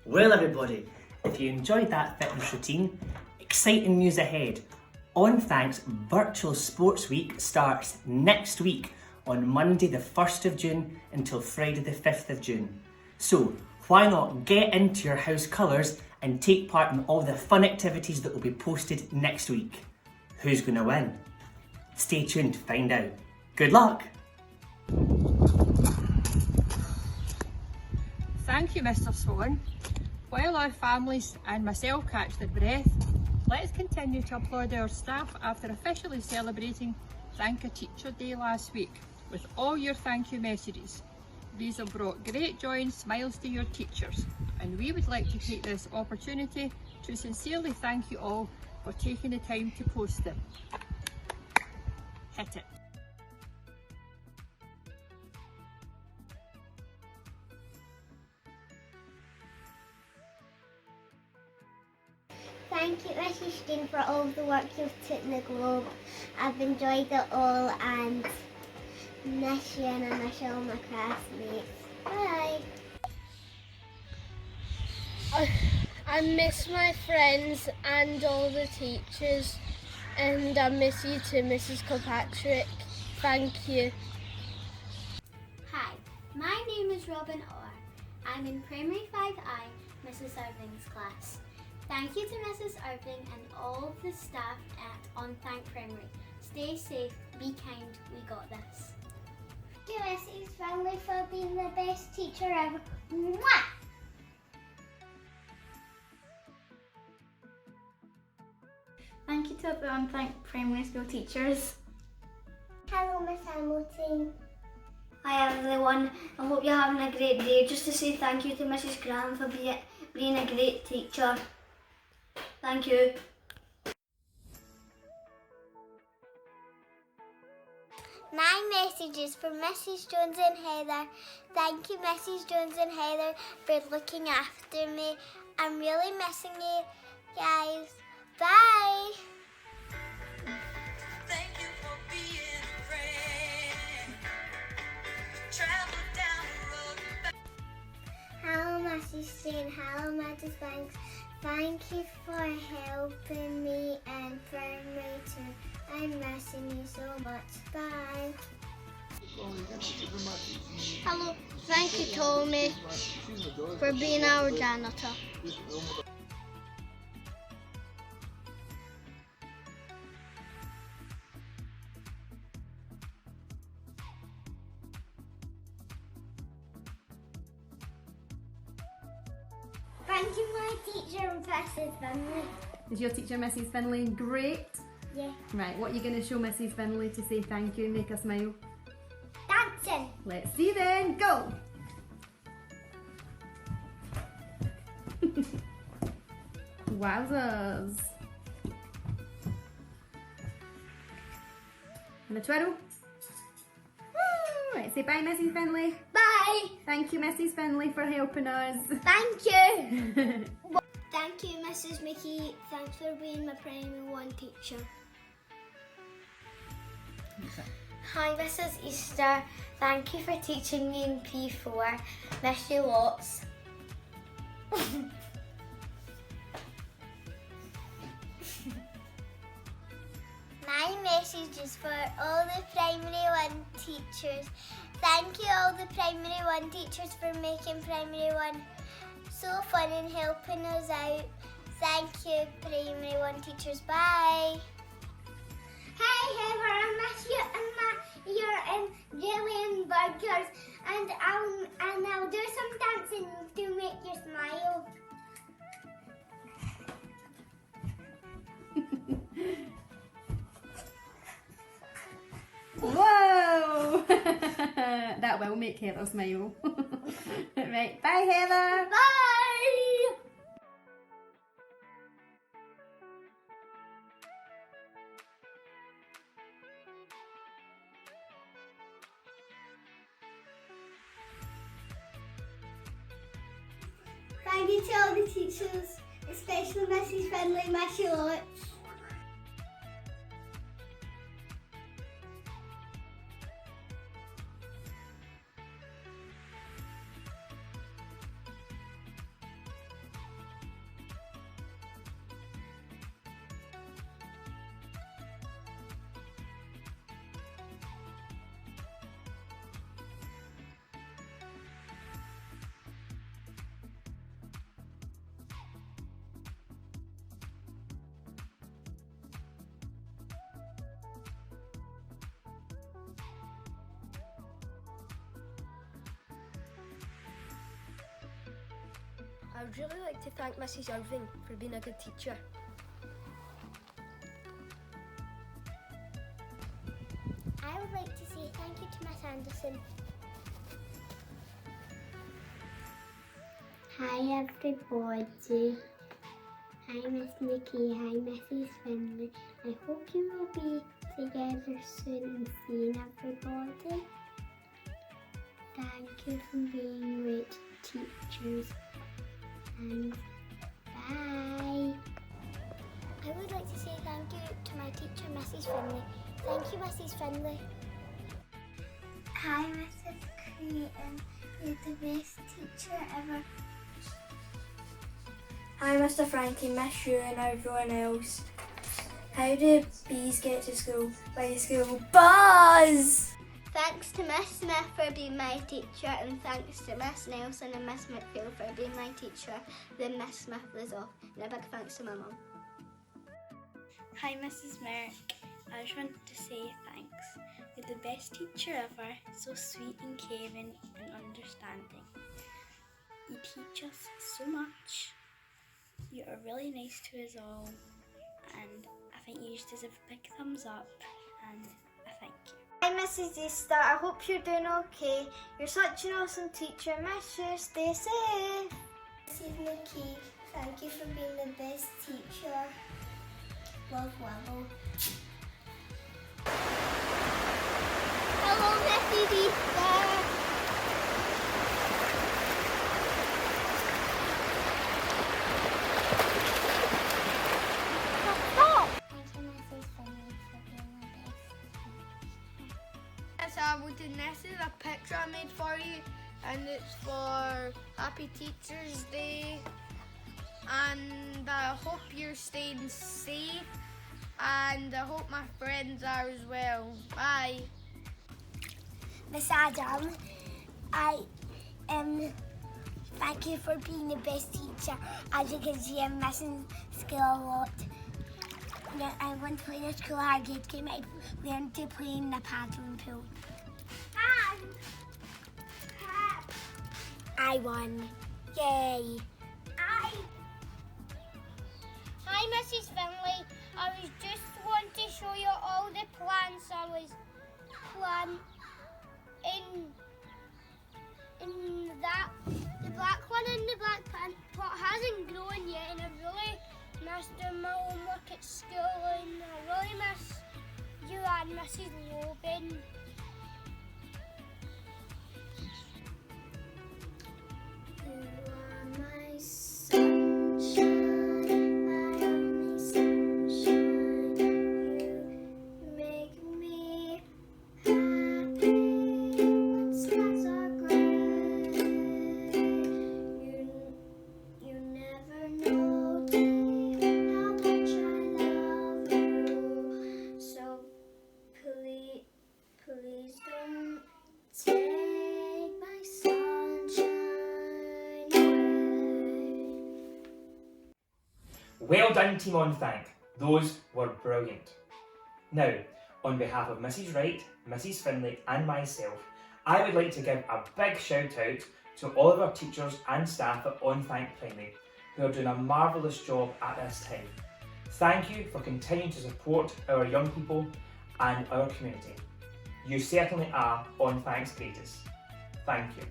Well everybody, if you enjoyed that fitness routine, exciting news ahead. Onthank's Virtual Sports Week starts next week on Monday the 1st of June until Friday the 5th of June. So why not get into your house colours and take part in all the fun activities that will be posted next week. Who's going to win? Stay tuned to find out. Good luck! Thank you, Mr. Swan. While our families and myself catch their breath, let's continue to applaud our staff after officially celebrating Thank a Teacher Day last week with all your thank you messages. These have brought great joy and smiles to your teachers, and we would like to take this opportunity to sincerely thank you all for taking the time to post them. Hit it. Thank you, Mrs. Steen, for all the work you've put in the Globe. I've enjoyed it all and miss you and I miss all my classmates. Bye. I miss my friends and all the teachers, and I miss you too, Mrs. Kilpatrick. Thank you. Hi, my name is Robin Orr. I'm in Primary 5I, Mrs. Irving's class. Thank you to Mrs. Irving and all the staff at Onthank Primary. Stay safe, be kind, we got this. Thank you, Mrs. Family, for being the best teacher ever. Mwah! Thank you to the Onthank Primary School teachers. Hello, Miss Hamilton. Hi everyone, I hope you're having a great day. Just to say thank you to Mrs. Graham for being a great teacher. Thank you. My message is for Mrs. Jones and Heather. Thank you, Mrs. Jones and Heather, for looking after me. I'm really missing you guys. Bye. Thank you for being a friend. Travel down the road. Hello, Mrs. Steen. Hello, Mrs. Banks. Thank you for helping me in primary too. I'm missing you so much. Bye. Hello, thank you, Tommy, for being our janitor. Thank you, my teacher, Mrs. Finley. Is your teacher Mrs. Finley great? Yeah. Right, what are you going to show Mrs. Finley to say thank you and make her smile? Dancing. Let's see then, go! Wowzers! And a twirl. Right, say bye Mrs. Finley. Bye. Thank you Mrs. Finley for helping us. Thank you. Thank you, Mrs. Mickey. Thanks for being my primary 1 teacher. Hi Mrs. Easter, thank you for teaching me in P4. Miss you lots. My message is for all the primary 1 teachers. Thank you all the primary 1 teachers for making primary 1 so fun and helping us out. Thank you, primary 1 teachers. Bye. Hi, Heather. I miss you and your jelly and burgers, and I'll do some dancing to make you smile. Whoa! That will make Heather smile. Right, bye Heather! Bye. Thank you to all the teachers, especially Mrs. Finley. Miss you lots. I'd really like to thank Mrs. Irving for being a good teacher. I would like to say thank you to Miss Anderson. Hi everybody. Hi Miss Nikki, hi Mrs. Finley. I hope you will be together soon and seeing everybody. Thank you for being great teachers and bye. I would like to say thank you to my teacher, Mrs. Finley. Thank you, Mrs. Finley. Hi Mrs. Creighton, you're the best teacher ever. Hi Mr. Frankie, Miss you and everyone else. How do bees get to school? By the school buzz! Thanks to Miss Smith for being my teacher, and thanks to Miss Nelson and Miss McPhail for being my teacher. Then Miss Smith was off, and a big thanks to my mum. Hi Mrs. Merrick, I just wanted to say thanks. You're the best teacher ever, so sweet and caring and understanding. You teach us so much. You are really nice to us all, and I think you just deserve a big thumbs up and a thank you. Hi Mrs. Easter, I hope you're doing okay. You're such an awesome teacher. Miss you, stay safe. Mrs. Nikki, thank you for being the best teacher. Love, Wobble. Hello Mrs. Easter. This is a picture I made for you, and it's for Happy Teachers Day, and I hope you're staying safe, and I hope my friends are as well. Bye. Miss Adam, I thank you for being the best teacher. As you can see, I'm missing school a lot. I went to play the school arcade game. I learned to play in the paddling pool. I won. Yay. Hi Mrs. Finley, I was just wanting to show you all the plants I was planting in that, the black one in the black pot hasn't grown yet, and I really missed doing my homework at school, and I really miss you and Mrs. Logan. Well done, Team Onthank. Those were brilliant. Now, on behalf of Mrs. Wright, Mrs. Finley and myself, I would like to give a big shout out to all of our teachers and staff at Onthank Primary who are doing a marvellous job at this time. Thank you for continuing to support our young people and our community. You certainly are Onthank's greatest. Thank you.